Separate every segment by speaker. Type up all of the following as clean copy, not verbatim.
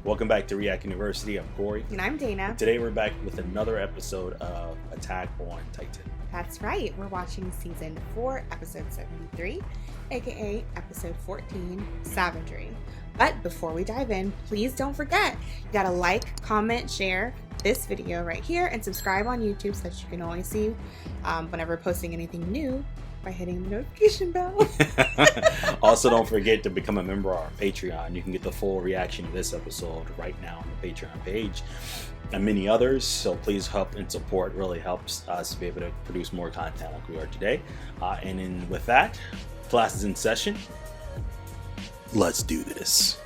Speaker 1: Welcome back to React University. I'm Corey.
Speaker 2: And I'm Dana.
Speaker 1: Today we're back with another episode of Attack on Titan.
Speaker 2: That's right. We're watching season 4, episode 73, aka episode 14, Savagery. But before we dive in, please don't forget, you gotta like, comment, share this video right here, and subscribe on YouTube so that you can always see whenever posting anything new by hitting the notification bell.
Speaker 1: Also, don't forget to become a member of our Patreon. You can get the full reaction to this episode right now on the Patreon page and many others. So please help and support. Really helps us to be able to produce more content like we are today. And then with that, class is in session. Let's do this.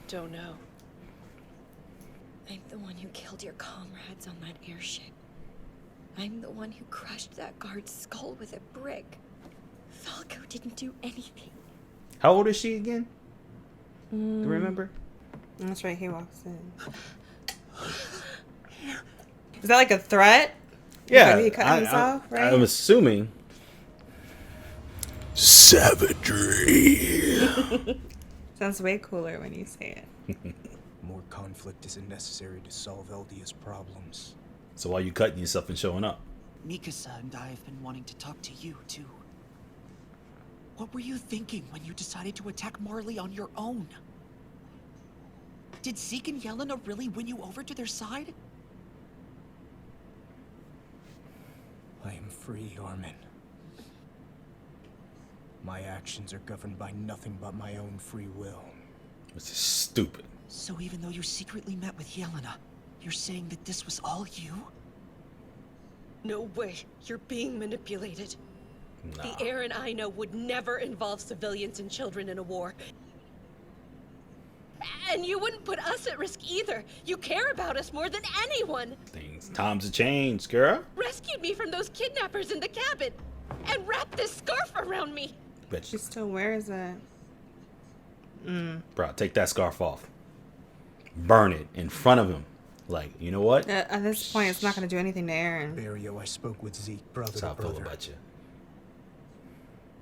Speaker 3: Don't know. I'm the one who killed your comrades on that airship. I'm the one who crushed that guard's skull with a brick. Falco didn't do anything.
Speaker 1: How old is she again? Do you remember?
Speaker 2: That's right, he walks in. Is that like a threat?
Speaker 1: Yeah,
Speaker 2: He cut himself, right?
Speaker 1: I'm assuming. Savagery.
Speaker 2: Sounds way cooler when you say it.
Speaker 4: More conflict isn't necessary to solve Eldia's problems.
Speaker 1: So why are you cutting yourself and showing up?
Speaker 5: Mikasa and I have been wanting to talk to you, too. What were you thinking when you decided to attack Marley on your own? Did Zeke and Yelena really win you over to their side?
Speaker 4: I am free, Armin. My actions are governed by nothing but my own free will.
Speaker 1: This is stupid.
Speaker 5: So even though you secretly met with Yelena, you're saying that this was all you?
Speaker 3: No way. You're being manipulated.
Speaker 1: Nah.
Speaker 3: The Eren I know would never involve civilians and children in a war. And you wouldn't put us at risk either. You care about us more than anyone.
Speaker 1: Times have changed, girl.
Speaker 3: Rescued me from those kidnappers in the cabin. And wrapped this scarf around me.
Speaker 1: Bet
Speaker 2: She still wears it.
Speaker 1: Bro, take that scarf off. Burn it in front of him. Like, you know what?
Speaker 2: At this point, it's not going to do anything to Eren.
Speaker 4: Barrio, I spoke with Zeke, brother
Speaker 1: That's how I
Speaker 4: to
Speaker 1: feel
Speaker 4: brother.
Speaker 1: about you.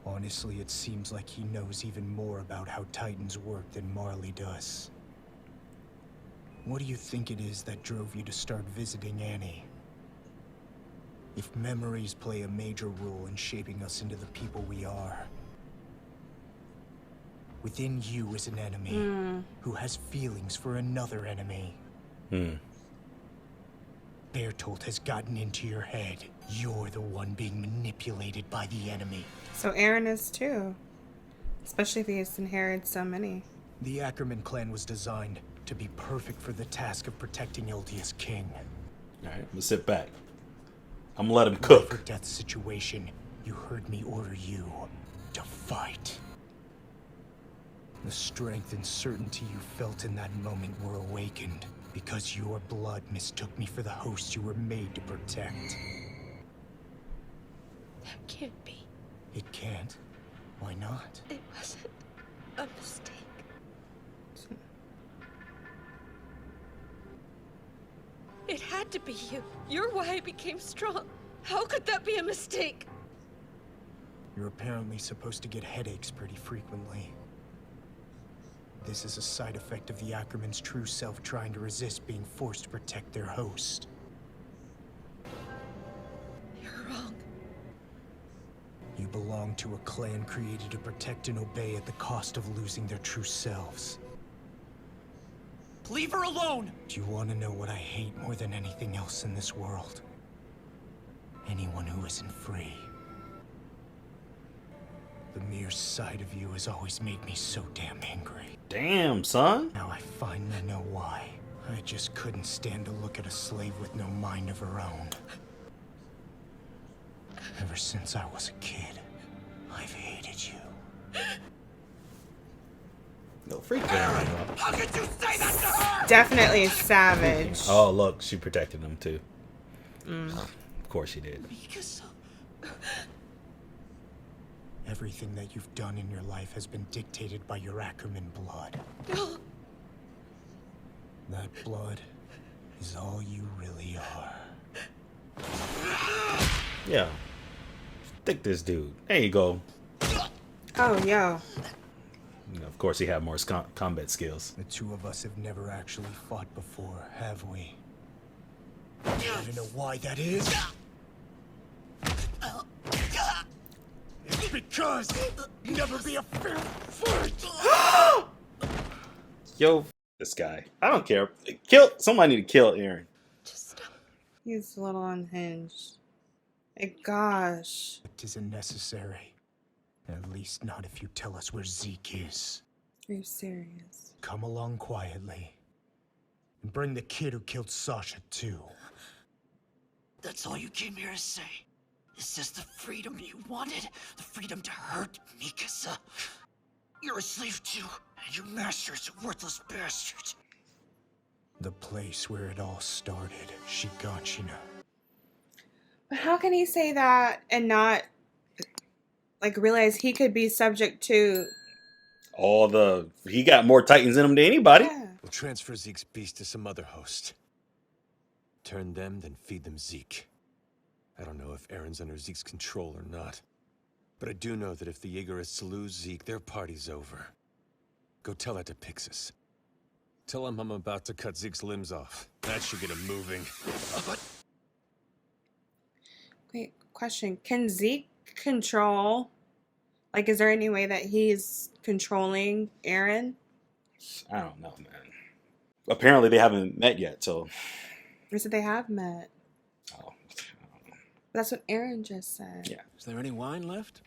Speaker 4: Honestly, it seems like he knows even more about how Titans work than Marley does. What do you think it is that drove you to start visiting Annie? If memories play a major role in shaping us into the people we are, within you is an enemy who has feelings for another enemy. Bertolt has gotten into your head. You're the one being manipulated by the enemy.
Speaker 2: So Eren is too. Especially if he has inherited so many.
Speaker 4: The Ackerman clan was designed to be perfect for the task of protecting Eldia's king.
Speaker 1: Alright, let's sit back. I'm gonna let him
Speaker 4: Life or
Speaker 1: cook.
Speaker 4: death situation, you heard me order you to fight. The strength and certainty you felt in that moment were awakened because your blood mistook me for the host you were made to protect.
Speaker 3: That can't be.
Speaker 4: It can't. Why not?
Speaker 3: It wasn't a mistake. It had to be you. You're why I became strong. How could that be a mistake?
Speaker 4: You're apparently supposed to get headaches pretty frequently. This is a side effect of the Ackerman's true self trying to resist being forced to protect their host.
Speaker 3: You're wrong.
Speaker 4: You belong to a clan created to protect and obey at the cost of losing their true selves.
Speaker 5: Leave her alone!
Speaker 4: Do you want to know what I hate more than anything else in this world? Anyone who isn't free. The mere sight of you has always made me so damn angry.
Speaker 1: Damn, son.
Speaker 4: Now I finally know why. I just couldn't stand to look at a slave with no mind of her own. Ever since I was a kid, I've hated you.
Speaker 1: No freak Eren up.
Speaker 5: How could you say that to her?
Speaker 2: Definitely savage.
Speaker 1: Oh, look, she protected him too. Of course she did.
Speaker 5: Mikasa.
Speaker 4: Everything that you've done in your life has been dictated by your Ackerman blood.
Speaker 3: No.
Speaker 4: That blood is all you really are.
Speaker 1: Yeah. Stick this dude. There you go.
Speaker 2: Oh, yo.
Speaker 1: You know, of course, he had more combat skills.
Speaker 4: The two of us have never actually fought before, have we? Want to know why that is? It's because you never be a fair fight!
Speaker 1: Yo, this guy. I don't care. Kill somebody. Need to kill Aaron.
Speaker 3: Just stop.
Speaker 2: He's a little unhinged. My gosh.
Speaker 4: It isn't necessary. At least not if you tell us where Zeke is.
Speaker 2: Are you serious?
Speaker 4: Come along quietly. And bring the kid who killed Sasha, too.
Speaker 5: That's all you came here to say? Is this the freedom you wanted? The freedom to hurt Mikasa? You're a slave too, and your master's a worthless bastard.
Speaker 4: The place where it all started, Shigachina.
Speaker 2: But how can he say that and not, like, realize he could be subject to...
Speaker 1: He got more Titans in him than anybody.
Speaker 2: Yeah.
Speaker 6: We'll transfer Zeke's beast to some other host. Turn them, then feed them Zeke. I don't know if Aaron's under Zeke's control or not. But I do know that if the Jaegerists lose Zeke, their party's over. Go tell that to Pixis. Tell him I'm about to cut Zeke's limbs off. That should get him moving. But
Speaker 2: Wait, question. Can Zeke control... Like, is there any way that he's controlling Aaron?
Speaker 1: I don't know, man. Apparently, they haven't met yet, so.
Speaker 2: Or said they have met?
Speaker 1: Oh,
Speaker 2: That's what Aaron just said.
Speaker 1: yeah.
Speaker 6: is there any wine left?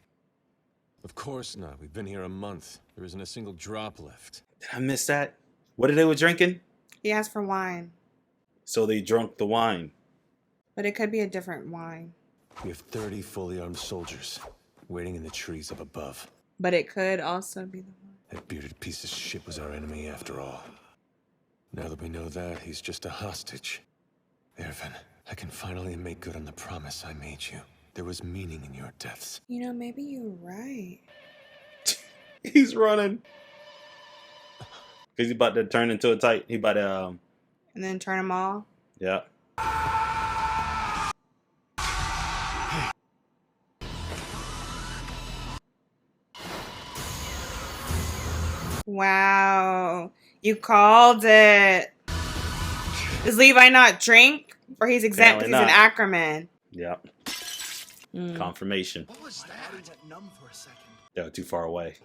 Speaker 6: Of course not. We've been here a month. There isn't a single drop left.
Speaker 1: Did I miss that? What did they were drinking?
Speaker 2: He asked for wine.
Speaker 1: So they drunk the wine.
Speaker 2: But it could be a different wine.
Speaker 6: We have 30 fully armed soldiers waiting in the trees up above.
Speaker 2: But it could also be the wine.
Speaker 6: That bearded piece of shit was our enemy after all. Now that we know that, he's just a hostage. Ervin, I can finally make good on the promise I made you. There was meaning in your deaths.
Speaker 2: You know, maybe you're right.
Speaker 1: He's running. He's about to turn into a Titan. He about to,
Speaker 2: And then turn them all.
Speaker 1: yeah.
Speaker 2: Wow. You called it. Does Levi not drink? Or he's exempt because he's an Ackerman?
Speaker 1: Yeah. Confirmation.
Speaker 4: What was that? I went numb for a second.
Speaker 1: They were too far away.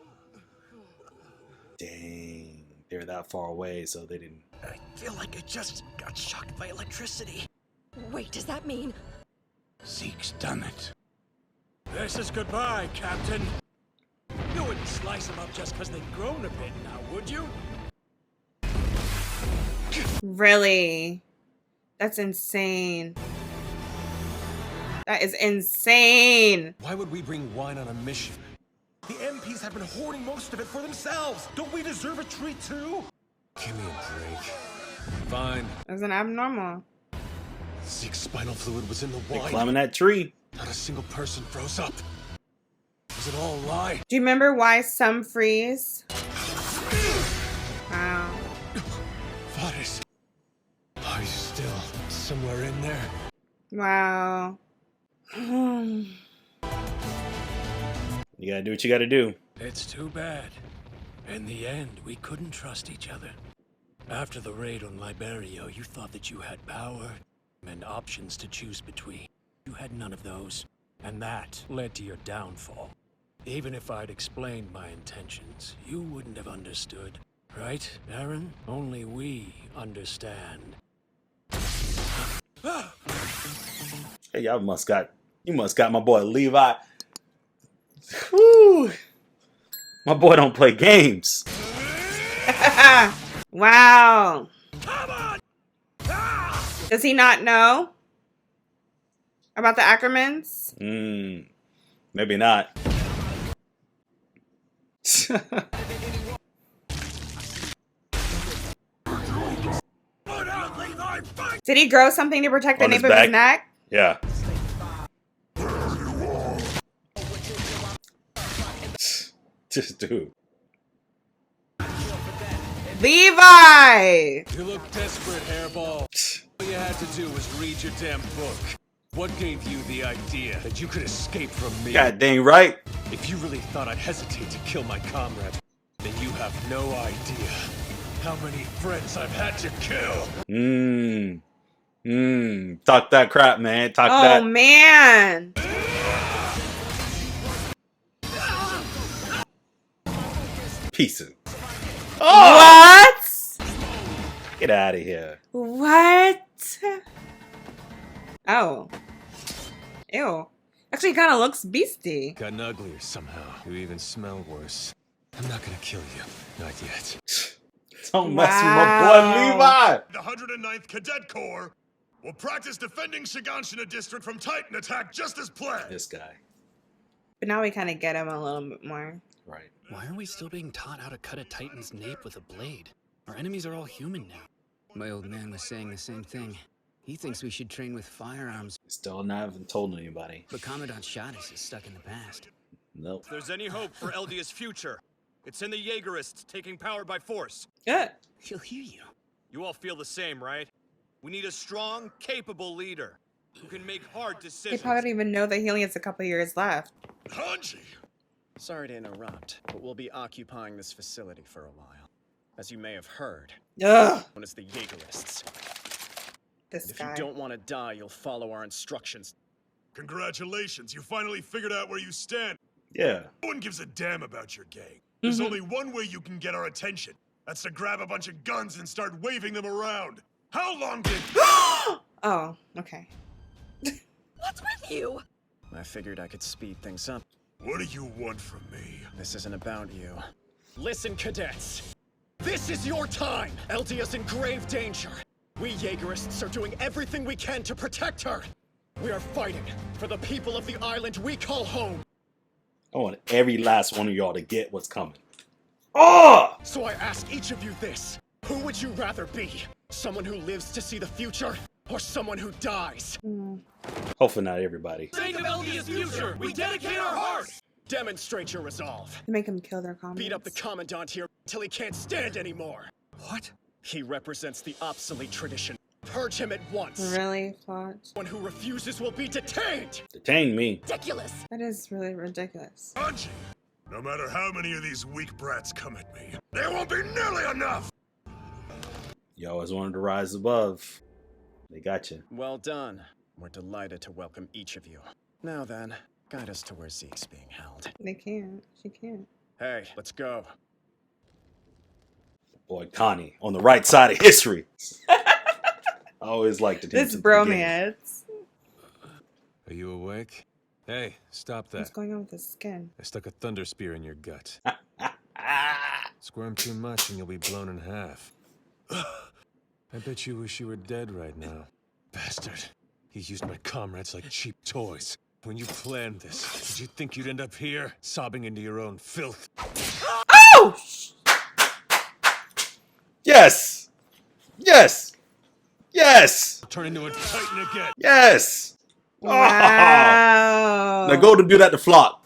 Speaker 1: Dang. They were that far away, so they didn't.
Speaker 5: I feel like I just got shocked by electricity.
Speaker 3: Wait, does that mean...
Speaker 4: Zeke's done it. This is goodbye, Captain. You wouldn't slice them up just because they've grown a bit now, would you?
Speaker 2: Really? That's insane. That is insane.
Speaker 6: Why would we bring wine on a mission?
Speaker 7: The MPs have been hoarding most of it for themselves. Don't we deserve a treat too?
Speaker 6: Give me a break. Fine.
Speaker 2: That's an abnormal.
Speaker 6: Zeke's spinal fluid was in the
Speaker 1: They
Speaker 6: wine.
Speaker 1: climbing that tree.
Speaker 6: Not a single person froze up. Was it all a lie?
Speaker 2: Do you remember why some freeze? Wow.
Speaker 6: Varys. Are you still somewhere in there?
Speaker 2: Wow.
Speaker 1: You gotta do what you gotta do.
Speaker 8: It's too bad. In the end, we couldn't trust each other. After the raid on Liberio, you thought that you had power and options to choose between. You had none of those, and that led to your downfall. Even if I'd explained my intentions, you wouldn't have understood. Right, Aaron? Only we understand.
Speaker 1: Hey, you must got my boy Levi. Whew. My boy don't play games.
Speaker 2: Wow. Does he not know about the Ackermans?
Speaker 1: Maybe not.
Speaker 2: Did he grow something to protect the
Speaker 1: On his
Speaker 2: nape of his
Speaker 1: back?
Speaker 2: neck?
Speaker 1: Yeah. Just dude.
Speaker 2: Levi!
Speaker 6: You look desperate, hairball. you had to do was read your damn book. What gave you the idea that you could escape from me?
Speaker 1: God dang right.
Speaker 6: If you really thought I'd hesitate to kill my comrade, then you have no idea how many friends I've had to kill.
Speaker 1: Talk that crap, man. Talk
Speaker 2: Oh,
Speaker 1: that.
Speaker 2: man.
Speaker 1: Pieces.
Speaker 2: What?
Speaker 1: Get out of here.
Speaker 2: What? Oh. Ew. Actually, kind of looks beastie.
Speaker 6: Gotten uglier somehow. You even smell worse. I'm not gonna kill you. Not yet.
Speaker 1: Don't mess with my boy Levi.
Speaker 7: The 109th Cadet Corps will practice defending Shiganshina District from Titan attack just as planned.
Speaker 1: This guy.
Speaker 2: But now we kind of get him a little bit more.
Speaker 1: Right.
Speaker 8: Why are we still being taught how to cut a Titan's nape with a blade? Our enemies are all human now.
Speaker 9: My old man was saying the same thing. He thinks we should train with firearms.
Speaker 1: Still not haven't told anybody.
Speaker 9: But Commandant Shadis is stuck in the past.
Speaker 1: Nope.
Speaker 10: If there's any hope for Eldia's future, it's in the Jaegerists taking power by force.
Speaker 2: Yeah.
Speaker 9: He'll hear you.
Speaker 10: You all feel the same, right? We need a strong, capable leader who can make hard
Speaker 2: They
Speaker 10: decisions.
Speaker 2: probably don't even know that he only has a couple years left.
Speaker 7: Hanji!
Speaker 11: Sorry to interrupt, but we'll be occupying this facility for a while. As you may have heard,
Speaker 2: Ugh.
Speaker 11: known as the Jaegerists.
Speaker 2: This
Speaker 11: If
Speaker 2: guy.
Speaker 11: you don't want to die, you'll follow our instructions.
Speaker 7: Congratulations, you finally figured out where you stand.
Speaker 1: Yeah.
Speaker 7: No one gives a damn about your gang. There's only one way you can get our attention. That's to grab a bunch of guns and start waving them around. How long did...
Speaker 2: Oh, okay.
Speaker 3: What's with you?
Speaker 11: I figured I could speed things up.
Speaker 7: What do you want from me?
Speaker 11: This isn't about you. Listen, cadets! This is your time! Eldia's in grave danger. We Jaegerists are doing everything we can to protect her. We are fighting for the people of the island we call home.
Speaker 1: I want every last one of y'all to get what's coming. Oh!
Speaker 11: So I ask each of you this. Who would you rather be? Someone who lives to see the future, or someone who dies?
Speaker 1: Hopefully not everybody.
Speaker 10: Sake of Eldia's future, we dedicate our hearts!
Speaker 11: Demonstrate your resolve.
Speaker 2: To make him kill their comments.
Speaker 11: Beat up the Commandant here until he can't stand anymore. What? He represents the obsolete tradition. Purge him at once.
Speaker 2: Really, Plot?
Speaker 11: One who refuses will be detained.
Speaker 1: Detain me.
Speaker 3: Ridiculous.
Speaker 2: That is really ridiculous.
Speaker 7: Hanji! No matter how many of these weak brats come at me, there won't be nearly enough!
Speaker 1: You always wanted to rise above. They got you.
Speaker 11: Well done. We're delighted to welcome each of you. Now then, guide us to where Zeke's being held.
Speaker 2: They can't. She can't.
Speaker 11: Hey, let's go.
Speaker 1: Boy, Connie on the right side of history. I always liked it.
Speaker 2: This bromance.
Speaker 6: Are you awake? Hey, stop that.
Speaker 2: What's going on with his skin?
Speaker 6: I stuck a thunder spear in your gut. Squirm too much and you'll be blown in half. I bet you wish you were dead right now. Bastard. You used my comrades like cheap toys. When you planned this, did you think you'd end up here, sobbing into your own filth?
Speaker 2: Oh!
Speaker 1: Yes! Yes! Yes!
Speaker 6: Turn into a titan again.
Speaker 1: Yes!
Speaker 2: Wow.
Speaker 1: Now go to do that to Flock.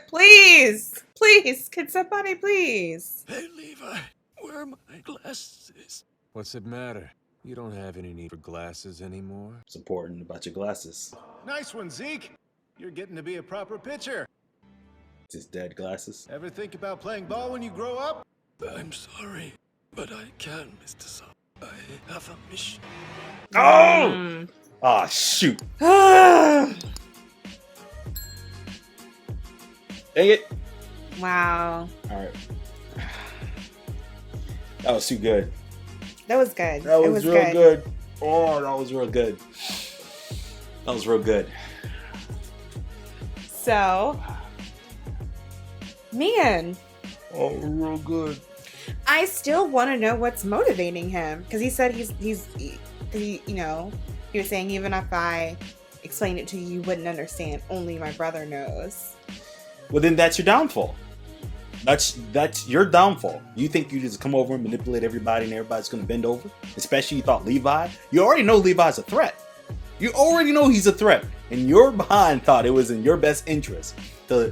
Speaker 2: Please! Please! Can somebody please?
Speaker 8: Hey, Levi, where are my glasses?
Speaker 6: What's it matter? You don't have any need for glasses anymore.
Speaker 1: It's important about your glasses.
Speaker 12: Nice one, Zeke. You're getting to be a proper pitcher.
Speaker 1: It's his dead glasses.
Speaker 12: Ever think about playing ball when you grow up?
Speaker 8: I'm sorry, but I can't, Mr. Son. I have a mission.
Speaker 1: Oh! Ah, shoot.
Speaker 2: Wow.
Speaker 1: Dang it.
Speaker 2: Wow.
Speaker 1: Alright. That was too good.
Speaker 2: That was good.
Speaker 1: That
Speaker 2: It
Speaker 1: was real good. Oh, that was real good. That was real good.
Speaker 2: So, man,
Speaker 1: Oh, real good.
Speaker 2: I still want to know what's motivating him, because he said he was saying even if I explained it to you, you wouldn't understand. Only my brother knows.
Speaker 1: Well, then that's your downfall. That's your downfall. You think you just come over and manipulate everybody and everybody's going to bend over? Especially you thought Levi. You already know Levi's a threat. You already know he's a threat. And your behind thought it was in your best interest to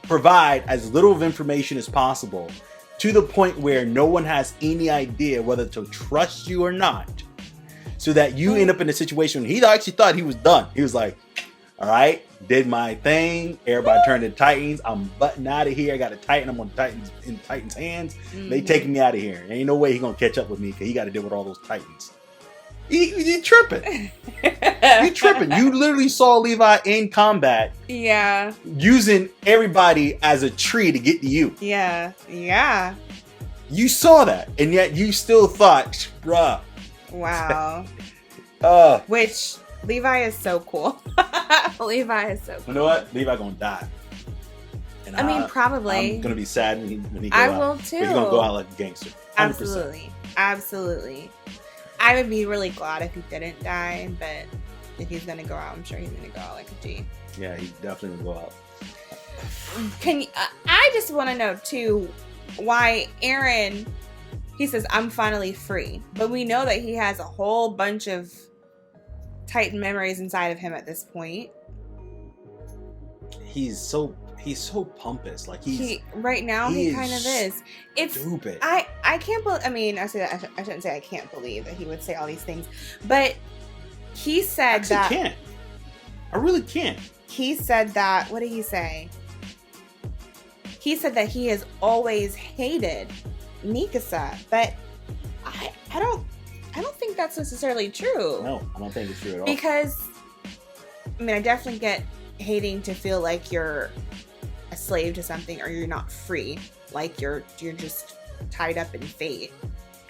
Speaker 1: provide as little of information as possible to the point where no one has any idea whether to trust you or not, so that you end up in a situation he actually thought he was done. He was like, all right, did my thing. Everybody turned to Titans. I'm butting out of here. I got a Titan. I'm on Titans' hands. They taking me out of here. Ain't no way he gonna catch up with me because he got to deal with all those Titans. He tripping. You tripping. You literally saw Levi in combat.
Speaker 2: Yeah.
Speaker 1: Using everybody as a tree to get to you.
Speaker 2: Yeah. Yeah.
Speaker 1: You saw that, and yet you still thought, bruh.
Speaker 2: Wow. Which Levi is so cool. Levi is so cool.
Speaker 1: You know what? Levi gonna die. And
Speaker 2: I mean, probably.
Speaker 1: I'm gonna be sad when he go
Speaker 2: I
Speaker 1: out.
Speaker 2: will too.
Speaker 1: But he's gonna go out like a gangster. 100%.
Speaker 2: Absolutely. I would be really glad if he didn't die, but if he's gonna go out, I'm sure he's gonna go out like a G.
Speaker 1: Yeah, he definitely will go out.
Speaker 2: I just want to know too why Eren, he says, I'm finally free, but we know that he has a whole bunch of Titan memories inside of him at this point.
Speaker 1: He's so pompous. Like he
Speaker 2: kind of is. It's
Speaker 1: stupid.
Speaker 2: I can't believe. I mean, I shouldn't say I can't believe that he would say all these things, but he said that.
Speaker 1: I can't. I really can't.
Speaker 2: He said that. What did he say? He said that he has always hated Mikasa, but I don't think that's necessarily true.
Speaker 1: No, I don't think it's true at all.
Speaker 2: Because I mean, I definitely get hating to feel like you're a slave to something or you're not free, like you're just tied up in fate.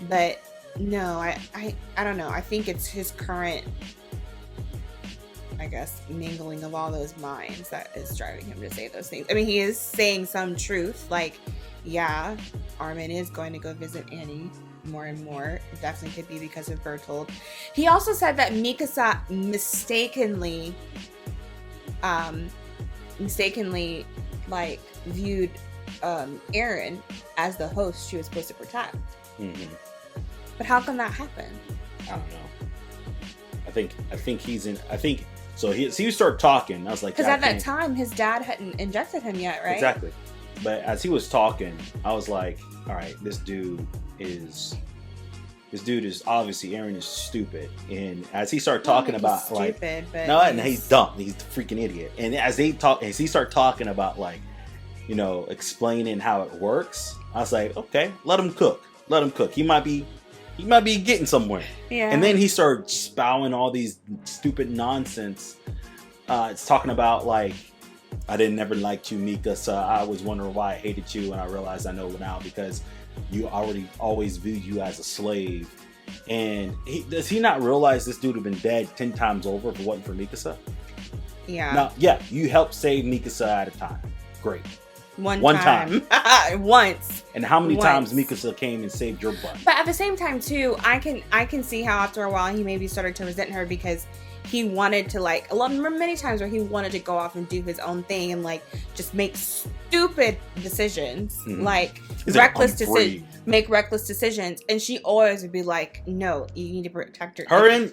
Speaker 2: But no, I don't know. I think it's his current, I guess, mingling of all those minds that is driving him to say those things. I mean, he is saying some truth, like, yeah, Armin is going to go visit Annie more and more. It definitely could be because of Bertold. He also said that Mikasa mistakenly like viewed Eren as the host she was supposed to protect.
Speaker 1: Mm-hmm.
Speaker 2: But how can that happen?
Speaker 1: I don't know. I think he's in. I think so. He started talking. I was like,
Speaker 2: because at that time his dad hadn't injected him yet, right?
Speaker 1: Exactly. But as he was talking, I was like, all right, this dude is obviously, Eren is stupid. And as he started talking about
Speaker 2: stupid,
Speaker 1: like, no, and he's dumb. He's a freaking idiot. And as he started talking about like, you know, explaining how it works, I was like, okay, let him cook. He might be getting somewhere.
Speaker 2: Yeah.
Speaker 1: And then he started spouting all these stupid nonsense. It's talking about like, I didn't never like you, Mikasa. I was wondering why I hated you, and I realized I know now because you always viewed you as a slave. And does he not realize this dude would have been dead 10 times over if it wasn't for Mikasa?
Speaker 2: Yeah.
Speaker 1: Now, yeah, you helped save Mikasa at a time. Great.
Speaker 2: One time. Once.
Speaker 1: And how many times Mikasa came and saved your butt?
Speaker 2: But at the same time, too, I can see how after a while he maybe started to resent her because he wanted to like many times where he wanted to go off and do his own thing and like just make stupid decisions, like make reckless decisions, and she always would be like, "No, you need to protect her." Armin.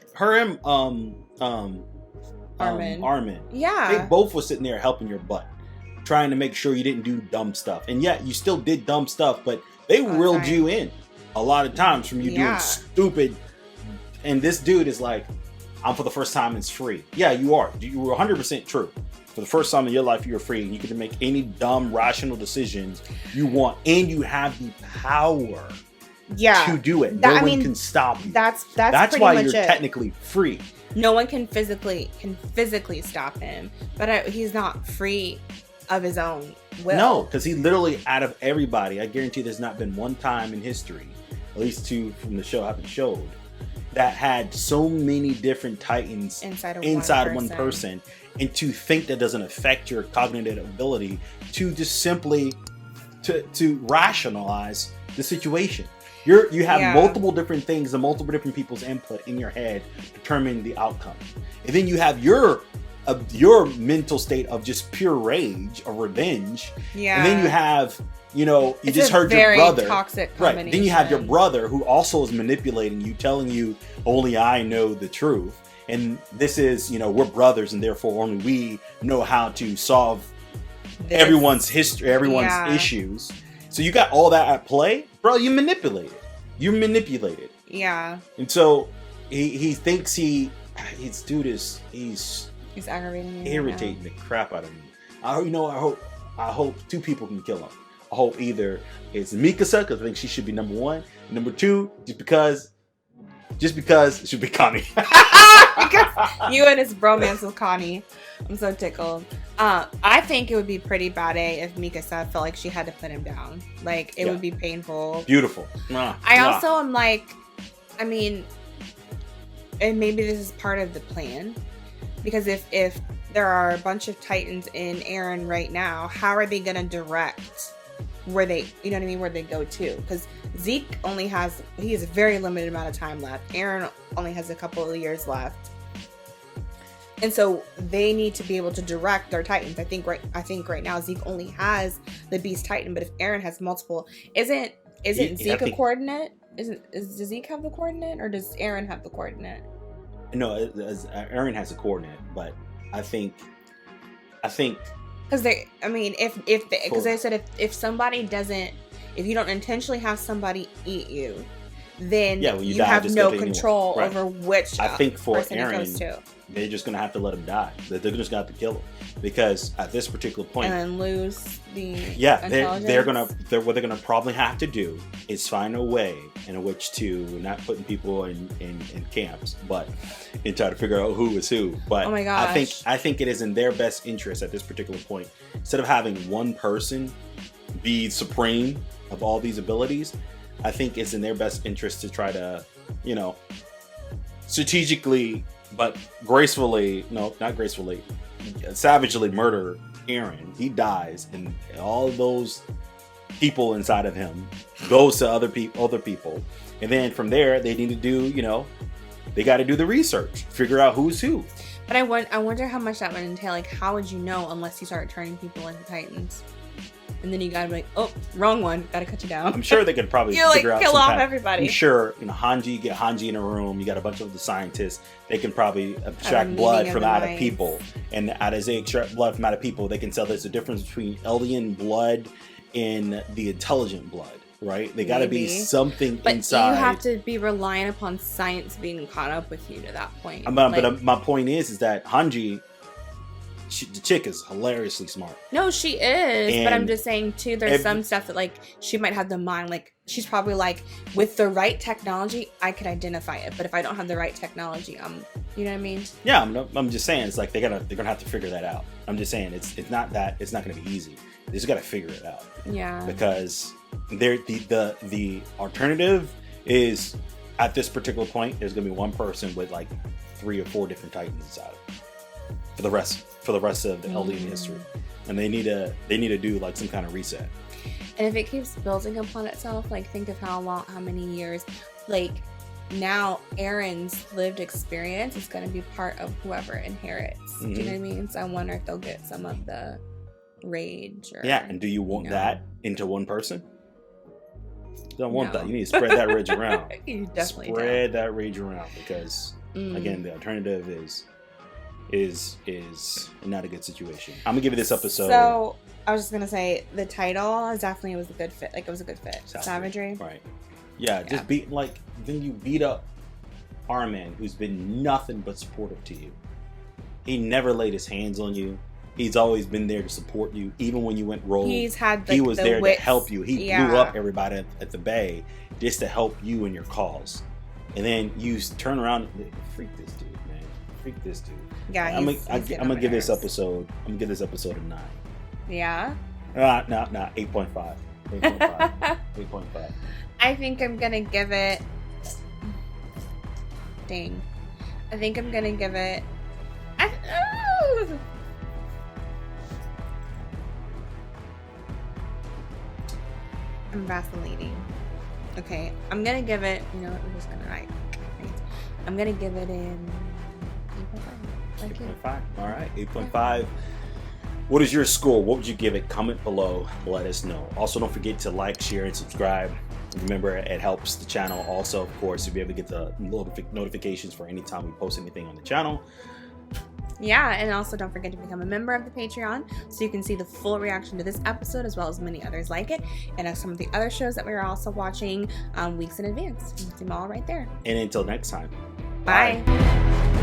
Speaker 2: Yeah,
Speaker 1: they both were sitting there helping your butt, trying to make sure you didn't do dumb stuff, and yet you still did dumb stuff. But they reeled you in a lot of times from you doing stupid. And this dude is like, I'm for the first time it's free. Yeah, you are. You were 100% true. For the first time in your life, you're free, and you can make any dumb, rational decisions you want, and you have the power to do it. No one can stop you.
Speaker 2: That's
Speaker 1: why you're technically free.
Speaker 2: No one can physically stop him, but he's not free of his own will.
Speaker 1: No, because he literally, out of everybody, I guarantee there's not been one time in history, at least two from the show haven't showed, that had so many different Titans inside of one person, and to think that doesn't affect your cognitive ability to just simply to rationalize the situation. You have multiple different things and multiple different people's input in your head determining the outcome, and then you have your mental state of just pure rage or revenge, and then you have, you just heard your brother.
Speaker 2: Toxic
Speaker 1: right. Then you have your brother who also is manipulating you, telling you only I know the truth. And this is, we're brothers and therefore only we know how to solve everyone's history, everyone's issues. So you got all that at play, bro. You're manipulated.
Speaker 2: Yeah.
Speaker 1: And so he thinks he's
Speaker 2: aggravating you.
Speaker 1: irritating the crap out of me. I hope two people can kill him. I hope either it's Mikasa, because I think she should be number one. Number two, just because it should be Connie.
Speaker 2: Because you and his bromance with Connie. I'm so tickled. I think it would be pretty bad if Mikasa felt like she had to put him down. Like, it would be painful.
Speaker 1: Beautiful.
Speaker 2: I also am like, I mean, and maybe this is part of the plan. Because if there are a bunch of Titans in Eren right now, how are they going to direct where they, you know what I mean, where they go to? Because Zeke has a very limited amount of time left. Eren only has a couple of years left. And so they need to be able to direct their Titans. I think right now Zeke only has the Beast Titan, but if Eren has multiple, isn't Zeke a coordinate? Does Zeke have the coordinate, or does Eren have the coordinate?
Speaker 1: No, Eren has a coordinate, but I think
Speaker 2: because they said if somebody doesn't, if you don't intentionally have somebody eat you, then you have no control over which
Speaker 1: I think for
Speaker 2: person it goes
Speaker 1: Eren,
Speaker 2: to.
Speaker 1: they're just gonna have to let him die. They're just gonna have to kill him, because at this particular point,
Speaker 2: and then lose the
Speaker 1: intelligence. What they're gonna probably have to do is find a way in which to not putting people in camps, but and try to figure out who is who. But
Speaker 2: oh my gosh.
Speaker 1: I think it is in their best interest at this particular point, instead of having one person be supreme of all these abilities, I think it's in their best interest to try to, strategically but gracefully, savagely murder Eren. He dies, and all those people inside of him goes to other people, and then from there they need to do, they got to do the research, figure out who's who.
Speaker 2: But I wonder how much that would entail. Like, how would you know unless you start turning people into Titans? And then you gotta be like, oh, wrong one, gotta cut you down.
Speaker 1: I'm sure they could probably figure out
Speaker 2: kill off everybody.
Speaker 1: I'm sure, get Hanji in a room, you got a bunch of the scientists, they can probably extract blood from out of people. And as they extract blood from out of people, they can tell there's a difference between Eldian blood and the intelligent blood, right? They gotta be something inside.
Speaker 2: You have to be relying upon science being caught up with you to that point.
Speaker 1: But my point is that Hanji, the chick is hilariously smart.
Speaker 2: No, she is. But I'm just saying too, there's some stuff that she might have the mind, she's probably with the right technology, I could identify it. But if I don't have the right technology, you know what I mean? Yeah,
Speaker 1: I'm just saying it's they're gonna have to figure that out. I'm just saying it's not gonna be easy. They just gotta figure it out. Yeah. Because the alternative is, at this particular point, there's gonna be one person with 3 or 4 different Titans inside of it for the rest of the Eldian history, and they need to do some kind of reset.
Speaker 2: And if it keeps building upon itself, think of how many years, now Eren's lived experience is going to be part of whoever inherits. Mm-hmm. Do you know what I mean? So I wonder if they'll get some of the rage.
Speaker 1: And do you want that into one person? You don't want that. You need to spread that rage around.
Speaker 2: You definitely
Speaker 1: spread that rage around, because again, the alternative is not a good situation. I'm gonna give you this episode.
Speaker 2: So I was just gonna say the title definitely was a good fit. It was a good fit. Savagery.
Speaker 1: Right. Yeah. Just then you beat up Armin, who's been nothing but supportive to you. He never laid his hands on you. He's always been there to support you, even when you went rogue. He was there to help you. He blew up everybody at the bay just to help you in your cause. And then you turn around and freak this dude, man. Freak this dude.
Speaker 2: Yeah,
Speaker 1: I'm gonna give this episode a 9.
Speaker 2: Yeah.
Speaker 1: No, 8.5. 8.5.
Speaker 2: I think I'm gonna give it. Dang. I think I'm gonna give it. I'm vacillating. Okay, I'm gonna give it. You know what? I'm just gonna write. I'm gonna give it in
Speaker 1: 8.5. All right, 8.5. What is your score? What would you give it? Comment below. Let us know. Also, don't forget to like, share, and subscribe. Remember, it helps the channel. Also, of course, you'll be able to get the notifications for any time we post anything on the channel.
Speaker 2: Yeah, and also don't forget to become a member of the Patreon so you can see the full reaction to this episode as well as many others like it, and some of the other shows that we're also watching weeks in advance. You can see them all right there.
Speaker 1: And until next time.
Speaker 2: Bye.